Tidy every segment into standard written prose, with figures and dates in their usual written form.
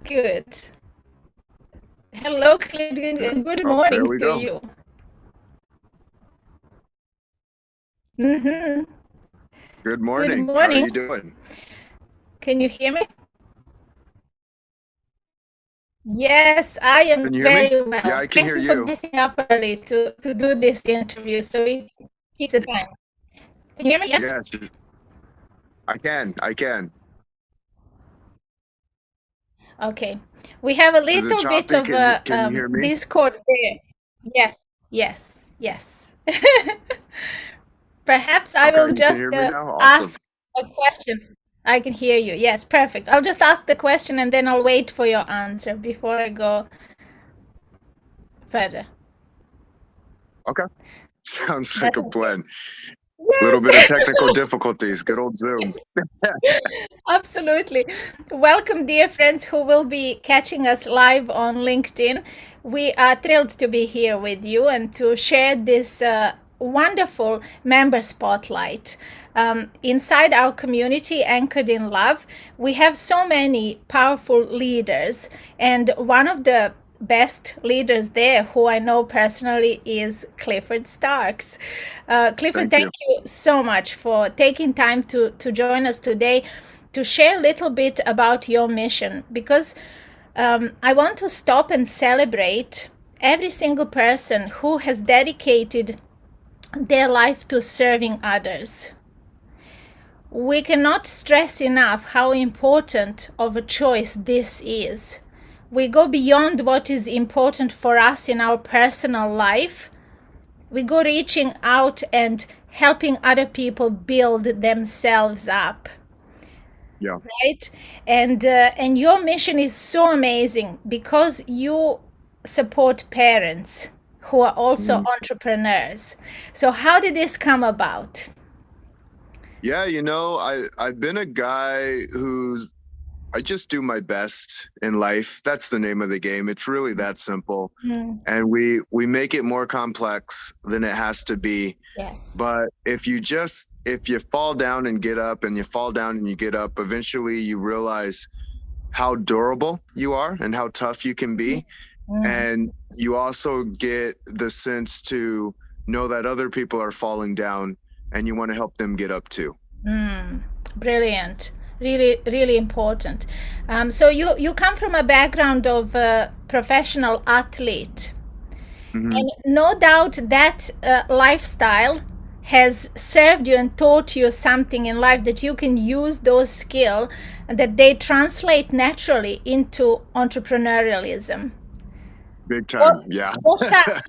Good. Hello, Clint, and good Oh, there morning we to go. you. hmm Good Good morning. How are morning. you doing? Can you hear me? Yes, I am Can you hear me? very Yeah, well. I can Thank hear you for you. getting up early to do this interview so we keep the time. Can you hear me? Yes? Yes, I can. I can. Okay. We have a Is it little bit choppy? of Can you a can you hear me? discord there. Yes, yes, yes. Perhaps I Okay, will you can just hear me now? Awesome. ask a question. I can hear you. Yes, perfect. I'll just ask the question and then I'll wait for your answer before I go further. Okay. Sounds That like a okay? plan. Little bit of Yes, technical difficulties. Good old Zoom. absolutely. Welcome, dear friends who will be catching us live on LinkedIn. We are thrilled to be here with you and to share this wonderful member spotlight. Inside our community, anchored in love, we have so many powerful leaders, and one of the best leaders there who I know personally is Clifford Starks. Clifford, Thank thank you. you so much for taking time to join us today to share a little bit about your mission because I want to stop and celebrate every single person who has dedicated their life to serving others. We cannot stress enough how important of a choice this is. We go beyond what is important for us in our personal life. We go reaching out and helping other people build themselves up, Yeah. right? And your mission is so amazing because you support parents who are also Mhm. entrepreneurs. So how did this come about? Yeah, I've been a guy who's I just do my best in life. That's the name of the game. It's really that simple. Mm, And we make it more complex than it has to be. yes. But if you fall down and get up and you fall down and you get up, eventually you realize how durable you are and how tough you can be. Mm. And you also get the sense to know that other people are falling down and you want to help them get up too. Mm, brilliant. Really, really important. So you come from a background of a professional athlete, Hmm. and no doubt that lifestyle has served you and taught you something in life that you can use those skills and that they translate naturally into entrepreneurialism. Big What time. Yeah.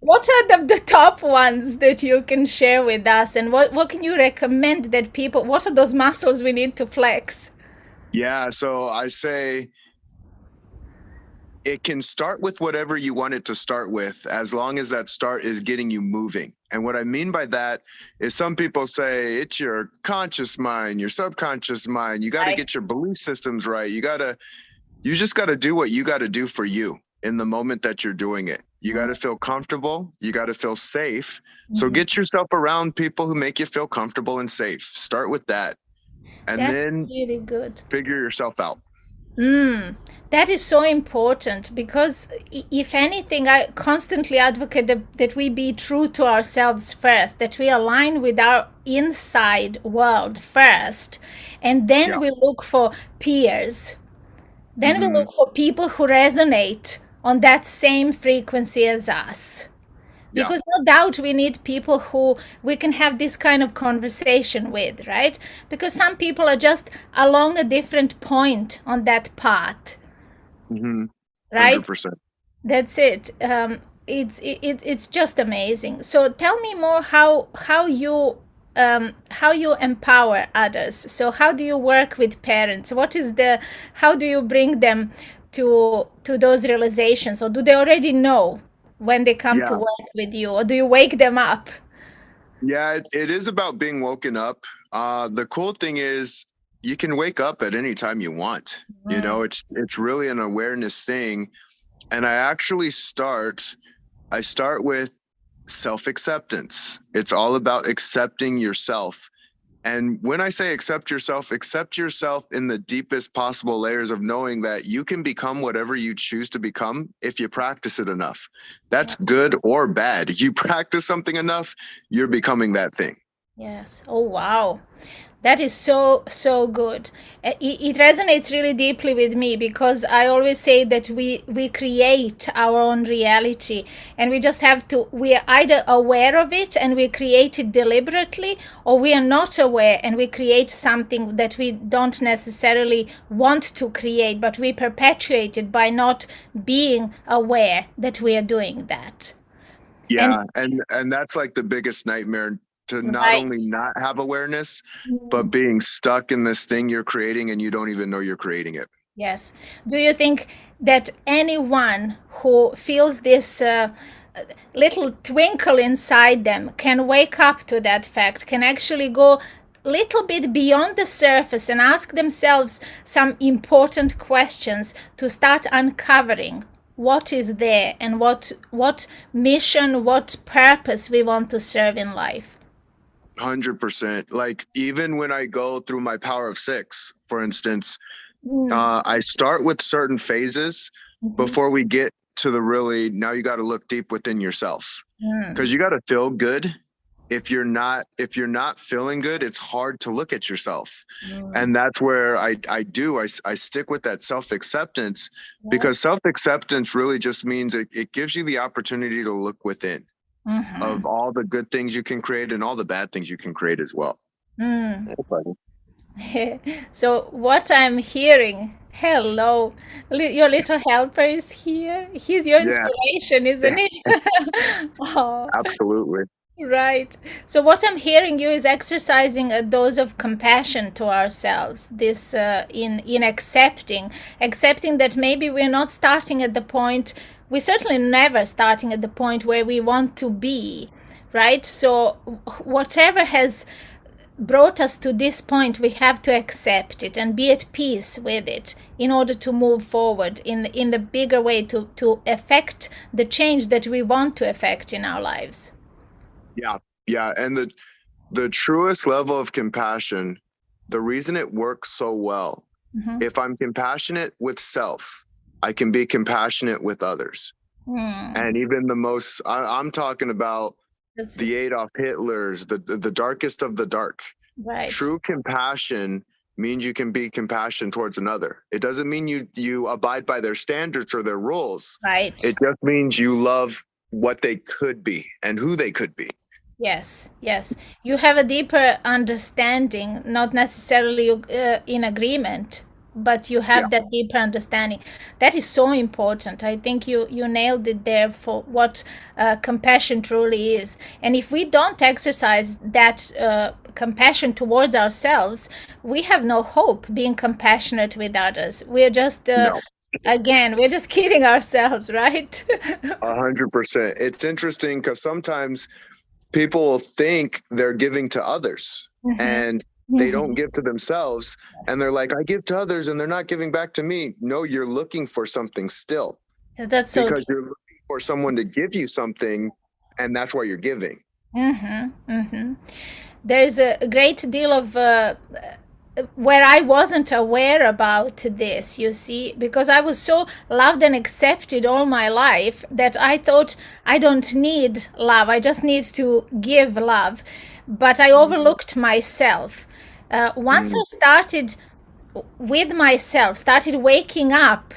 what are the top ones that you can share with us, and what can you recommend that people? What are those muscles we need to flex? Yeah. So I say it can start with whatever you want it to start with, as long as that start is getting you moving. And what I mean by that is some people say it's your conscious mind, your subconscious mind. You got to Right. get your belief systems right. You just got to do what you got to do for you in the moment that you're doing it. You got to feel comfortable. You got to feel safe. So Mhm. get yourself around people who make you feel comfortable and safe. Start with that and That is then really good. figure yourself out. Mm, that is so important because, if anything, I constantly advocate that we be true to ourselves first, that we align with our inside world first, and then Yeah. we look for peers. Then we Hmm. look for people who resonate on that same frequency as us. Yeah. Because no doubt we need people who we can have this kind of conversation with, right? Because some people are just along a different point on that path, Hmm. right? 100%. That's it. It's just amazing. So tell me more how you empower others. So how do you work with parents? What is the how do you bring them to those realizations, or do they already know when they come to Yeah. work with you, or do you wake them up? Yeah. It is about being woken up. The cool thing is you can wake up at any time you want. Mm, It's really an awareness thing. And I start with self acceptance. It's all about accepting yourself. And when I say accept yourself in the deepest possible layers of knowing that you can become whatever you choose to become if you practice it enough. That's good or bad. You practice something enough, you're becoming that thing. Yes. Oh, wow. That is so, so good. It resonates really deeply with me because I always say that we create our own reality, and we just have to, we are either aware of it and we create it deliberately, or we are not aware and we create something that we don't necessarily want to create, but we perpetuate it by not being aware that we are doing that. And Yeah, and that's like the biggest nightmare, to not right. only not have awareness, but being stuck in this thing you're creating and you don't even know you're creating it. Yes. Do you think that anyone who feels this little twinkle inside them can wake up to that fact, can actually go a little bit beyond the surface and ask themselves some important questions to start uncovering what is there and what mission, what purpose we want to serve in life? 100%. Like, even when I go through my power of six, for instance, Mm. I start with certain phases Mhm. before we get to the really, now you got to look deep within yourself, Mm. because you got to feel good. If you're not feeling good, it's hard to look at yourself. Mm. And that's where I stick with that self-acceptance, Yes. because self-acceptance really just means it gives you the opportunity to look within Mhm. of all the good things you can create and all the bad things you can create as well. Mm. Hey, buddy. So what I'm hearing, hello, your little helper is here. He's your Yeah, inspiration, isn't he? Oh, absolutely. right. So what I'm hearing you is exercising a dose of compassion to ourselves. This in accepting that maybe we're not starting at the point. We're certainly never starting at the point where we want to be, right? So whatever has brought us to this point, we have to accept it and be at peace with it in order to move forward in the bigger way to affect the change that we want to affect in our lives. Yeah, yeah. And the truest level of compassion, the reason it works so well, Mm-hmm. if I'm compassionate with self, I can be compassionate with others. Mm, And even I'm talking about that's it. the Adolf Hitlers, the darkest of the dark. Right. True compassion means you can be compassion towards another. It doesn't mean you abide by their standards or their rules. Right. It just means you love what they could be and who they could be. Yes, yes. You have a deeper understanding, not necessarily in agreement, but you Yeah. have that deeper understanding. That is so important. I think you nailed it there for what compassion truly is. And if we don't exercise that compassion towards ourselves, we have no hope being compassionate with others. We're just, No. again, we're just kidding ourselves, right? 100%. It's interesting because sometimes people will think they're giving to others Mm-hmm. and they don't Mm-hmm. give to themselves. And Yes. they're like, I give to others and they're not giving back to me. No, you're looking for something still, So that's so. because you're looking for someone to give you something. And that's why you're giving. Mm-hmm, mm-hmm. There's a great deal of where I wasn't aware about this, you see, because I was so loved and accepted all my life that I thought I don't need love. I just need to give love. But I overlooked myself. Once Mm-hmm. I started with myself, started waking up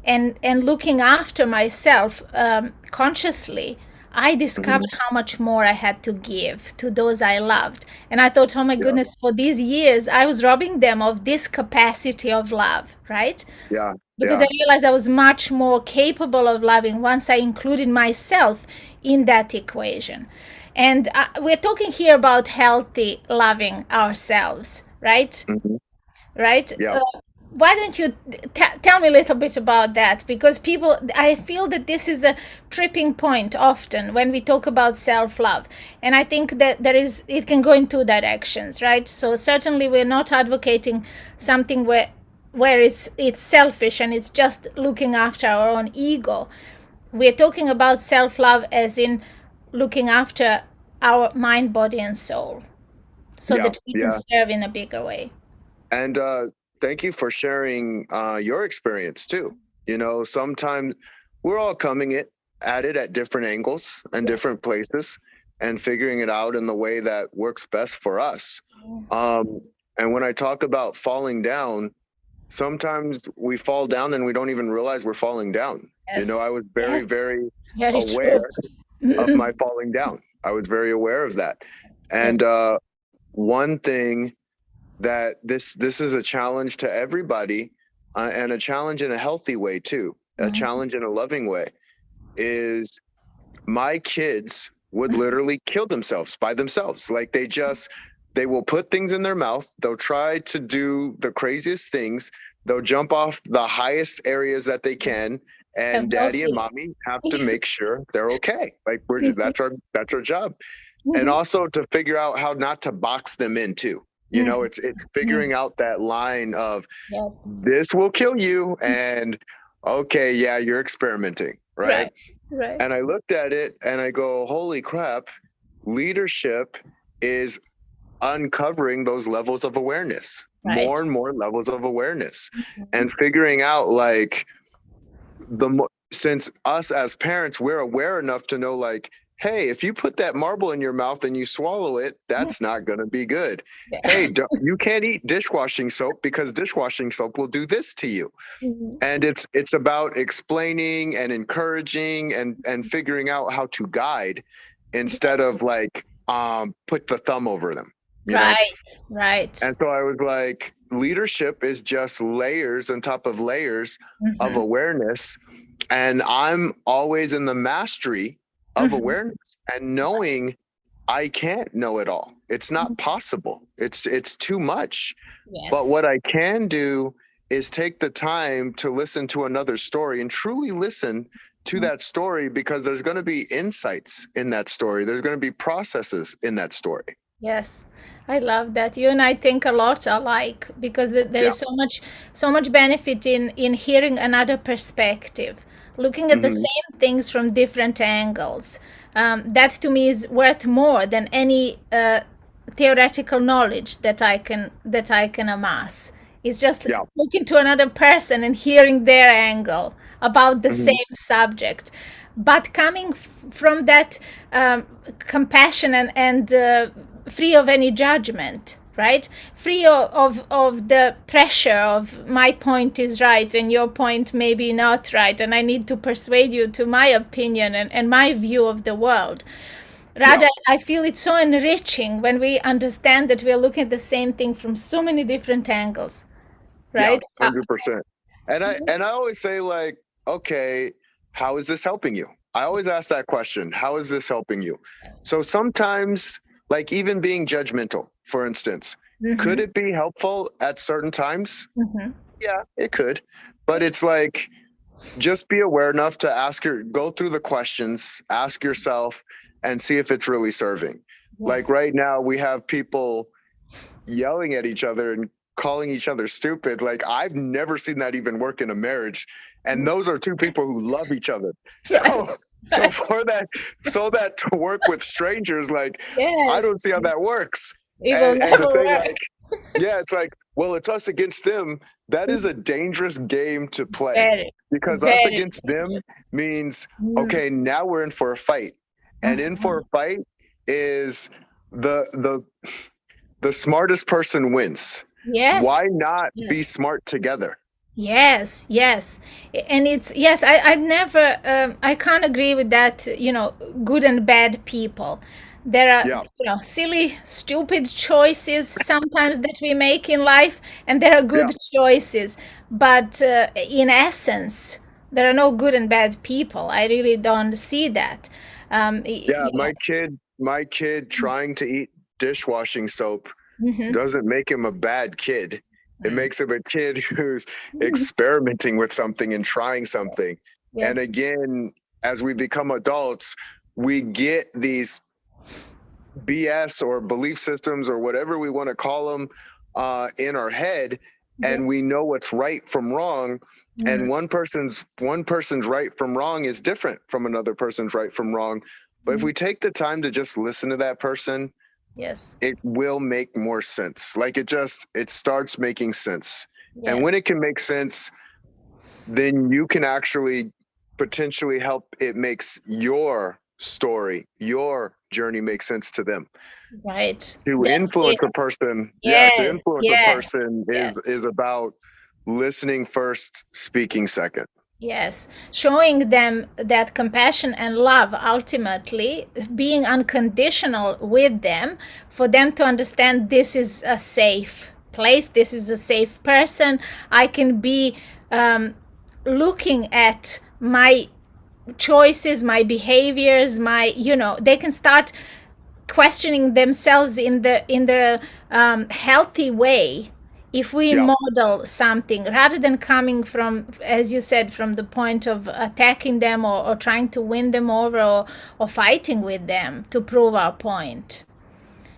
and looking after myself consciously, I Mm-hmm. discovered how much more I had to give to those I loved. And I thought, oh my Yeah. goodness, for these years, I was robbing them of this capacity of love, right? Yeah. Because I Yeah. realized I was much more capable of loving once I included myself in that equation. And we're talking here about healthy loving ourselves, right? Mm-hmm. Right? Yeah. Why don't you tell me a little bit about that? Because people, I feel that this is a tripping point often when we talk about self-love, and I think that it can go in two directions, right? So certainly we're not advocating something where it's selfish and it's just looking after our own ego. We're talking about self-love as in looking after our mind, body, and soul. so Yeah, that we can yeah. serve in a bigger way. And thank you for sharing your experience too. You know, sometimes we're all coming at it at different angles and Yes. different places and figuring it out in the way that works best for us. Um, and when I talk about falling down, sometimes we fall down and we don't even realize we're falling down. You know, Yes. I was very, Yes. very Very true. aware of my falling down. I was very aware of that. Yes. And one thing that this is a challenge to everybody, and a challenge in a healthy way too, a Mhm. challenge in a loving way, is my kids would Mhm. literally kill themselves by themselves. Like they will put things in their mouth, they'll try to do the craziest things, they'll jump off the highest areas that they can, Have and no daddy and fear. mommy have to make sure they're okay. Like Mhm. that's our job. And Mhm. also to figure out how not to box them in too. You know, Mhm. it's Mhm. figuring out that line of Yes. this will kill you, and okay, yeah, you're experimenting, right? Right. Right. And I looked at it and I go, holy crap, leadership is uncovering those levels of awareness, Right. more and more levels of awareness, Mhm. and figuring out like since us as parents, we're aware enough to know like, hey, if you put that marble in your mouth and you swallow it, that's not going to be good. Hey, Yeah. you can't eat dishwashing soap because dishwashing soap will do this to you. Mhm. And it's about explaining and encouraging and figuring out how to guide instead of like put the thumb over them, you know. Right. Right. And so I was like, leadership is just layers on top of layers of Mhm. awareness, and I'm always in the mastery of Mhm. awareness and knowing I can't know it all. It's not possible. It's too much. But Yes. what I can do is take the time to listen to another story and truly listen to that story, because there's going to be insights in that story. There's going to be processes in that story. Yes, I love that. You and I think a lot alike because there Yeah. is so much benefit in hearing another perspective, looking at the Hmm. same things from different angles. That to me is worth more than any theoretical knowledge that I can amass. It's just Yeah. looking to another person and hearing their angle about the Hmm. same subject, but coming from that compassion and free of any judgment, right? Free of the pressure of my point is right and your point maybe not right, and I need to persuade you to my opinion and my view of the world. Yeah. Rather, I feel it's so enriching when we understand that we are looking at the same thing from so many different angles, Yeah. right? 100%. And I always say like, okay, how is this helping you? I always ask that question. How is this helping you? Yes. So sometimes, like even being judgmental, for instance, could Mm-hmm. it be helpful at certain times? Mm-hmm. Yeah, it could. But it's like, just be aware enough to go through the questions, ask yourself, and see if it's really serving. Like Yes. right now, we have people yelling at each other and calling each other stupid. Like I've never seen that even work in a marriage. And those are two people who love each other. Right. So so for that so that to work with strangers, like I Yes. don't see how that works. It will And to never say work. like, yeah, it's like, well, it's us against them. That is a dangerous game to play, Very, because us very against them dangerous. means, Mm. okay, now we're in for a fight. And in for a fight is the the smartest person wins. Yes, Why not be yes, smart together? yes, yes. And it's, yes, I never, I can't agree with that, good and bad people. There are, Yeah, silly, stupid choices sometimes that we make in life, and there are yeah, good choices. But in essence, there are no good and bad people. I really don't see that. yeah. My kid trying to eat dishwashing soap Mhm. doesn't make him a bad kid. It makes him a kid who's experimenting with something and trying something. And Yes, again, as we become adults, we get these BS or belief systems or whatever we want to call them in our head, yes. and we know what's right from wrong. Mm. And one person's right from wrong is different from another person's right from wrong. But if we take the time to just listen to that person, Yes. it will make more sense. Like it starts making sense. And Yes. when it can make sense, then you can actually potentially help it makes your story, your journey make sense to them. Right. To Definitely. influence a person, yeah, to Yes. influence a Yes. person Yes. is about listening first, speaking second. Yes, showing them that compassion and love, ultimately being unconditional with them, for them to understand this is a safe place, this is a safe person. I can be looking at my choices, my behaviors, they can start questioning themselves in the healthy way, if we Yeah. model something rather than coming from, as you said, from the point of attacking them, or trying to win them over, or fighting with them to prove our point,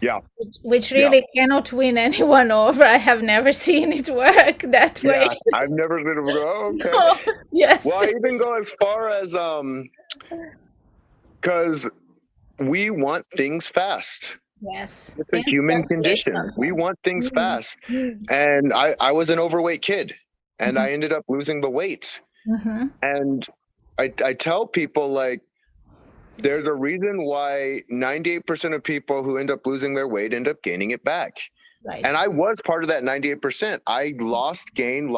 Yeah. which Yeah. really cannot win anyone over. I have never seen it work that way. Yeah. I've never been able to go, oh, okay. No. Well, Yes. I even go as far as because we want things fast. Yes. It's a Yes, human yes, condition. We sometimes. want things Mm, fast. mm, And I was an overweight kid and mhm, I ended up losing the weight. mhm. And I tell people, like, there's a reason why 98% of people who end up losing their weight end up gaining it back. And Right. I was part of that 98%. I lost, gain,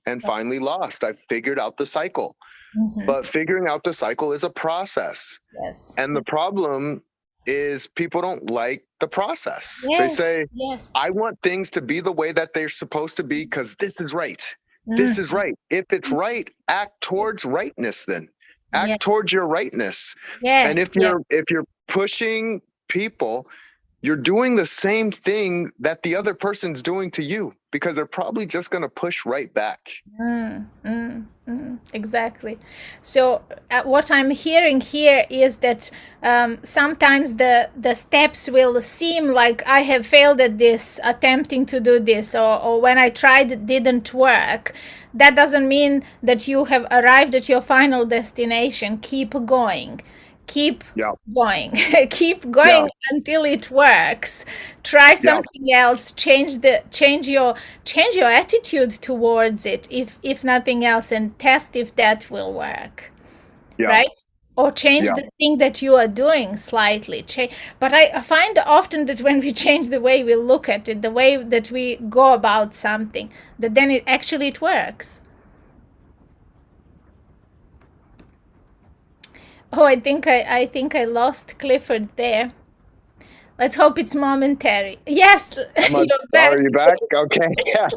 and finally lost. I figured out the cycle. Mhm. But figuring out the cycle is a process. Yes. And the problem is people don't like the process. They Yes. say, Yes. I want things to be the way that they're supposed to be because this is right. This is Mm. right. If it's right, act towards rightness then. Yes. Act towards your rightness. And Yes. Yes. if you're pushing people, you're doing the same thing that the other person's doing to you because they're probably just going to push right back. Exactly. So what I'm hearing here is that sometimes the steps will seem like I have failed at this, attempting to do this, or when I tried it didn't work. That doesn't mean that you have arrived at your final destination. Keep going. Keep Yeah. going. Keep Yeah. going until it works. Try Yeah. something else. Change your attitude towards it, if nothing else, and test if that will work, Yeah. right? Or change Yeah. the thing that you are doing slightly. But I find often that when we change the way we look at it, the way that we go about something, that then it works. Oh, I think I lost Clifford there. Let's hope it's momentary. Yes, you're Oh, back. are you back? Okay. Yeah.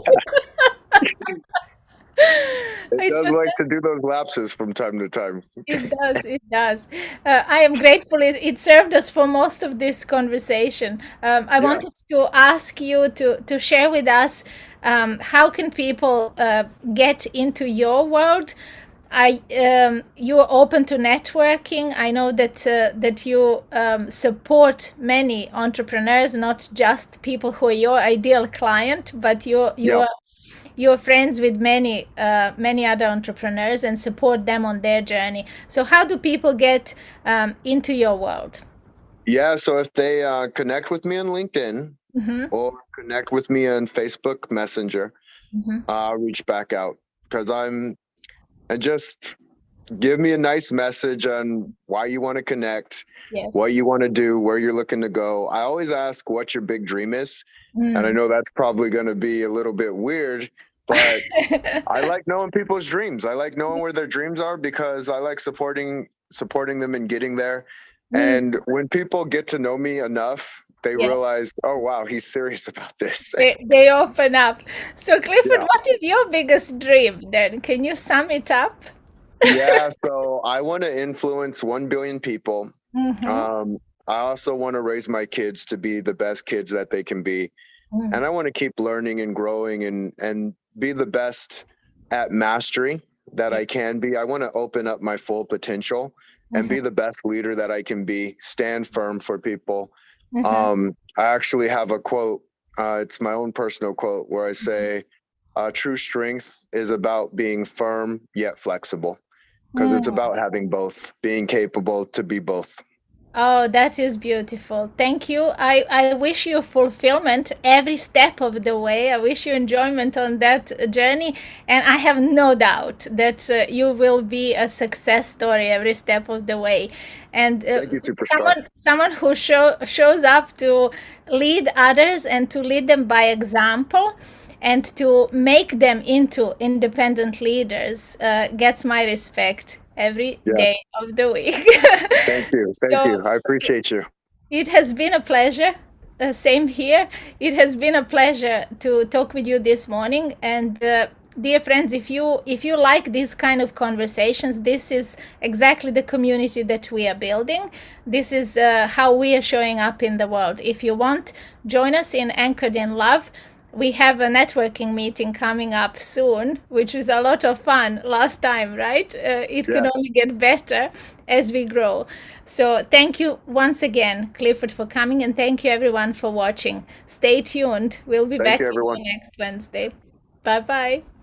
It It's does like to fantastic. do those lapses from time to time. It does. It does. I am grateful. It served us for most of this conversation. I Yeah. wanted to ask you to share with us, how can people get into your world? You're open to networking. I know that you support many entrepreneurs, not just people who are your ideal client, but Yeah. you're friends with many other entrepreneurs and support them on their journey. So how do people get into your world? Yeah. So if they connect with me on LinkedIn Mm-hmm. or connect with me on Facebook Messenger, Mm-hmm. I'll reach back out because and just give me a nice message on why you want to connect, Yes. what you want to do, where you're looking to go. I always ask what your big dream is. And I Mm. know that's probably going to be a little bit weird, but I like knowing people's dreams. I like knowing where their dreams are because I like supporting them and getting there. Mm. And when people get to know me enough, they Yes. realize, oh wow, he's serious about this. They open up. So Clifford, Yeah. what is your biggest dream then? Can you sum it up? Yeah. So I want to influence 1 billion people. Mm-hmm. I also want to raise my kids to be the best kids that they can be. Mm. And I want to keep learning and growing and be the best at mastery that Yeah. I can be. I want to open up my full potential and Mm-hmm. be the best leader that I can be, stand firm for people. Mm-hmm. I actually have a quote. It's my own personal quote where I say, true strength is about being firm yet flexible because it's Mm. about having both, being capable to be both. Oh, that is beautiful. Thank you. I wish you fulfillment every step of the way. I wish you enjoyment on that journey. And I have no doubt that you will be a success story every step of the way. And Thank you, superstar. someone who shows up to lead others and to lead them by example and to make them into independent leaders gets my respect every Yes. day of the week. Thank you. Thank So you. I appreciate you. it has been a pleasure. Same here. It has been a pleasure to talk with you this morning. And dear friends, if you like these kind of conversations, this is exactly the community that we are building. This is how we are showing up in the world. If you want, join us in Anchored in Love. We have a networking meeting coming up soon, which is a lot of fun last time, right? It can only Yes. get better as we grow. So thank you once again, Clifford, for coming, and thank you everyone for watching. Stay tuned. We'll be Thank back you, with everyone. you next Wednesday. Bye bye.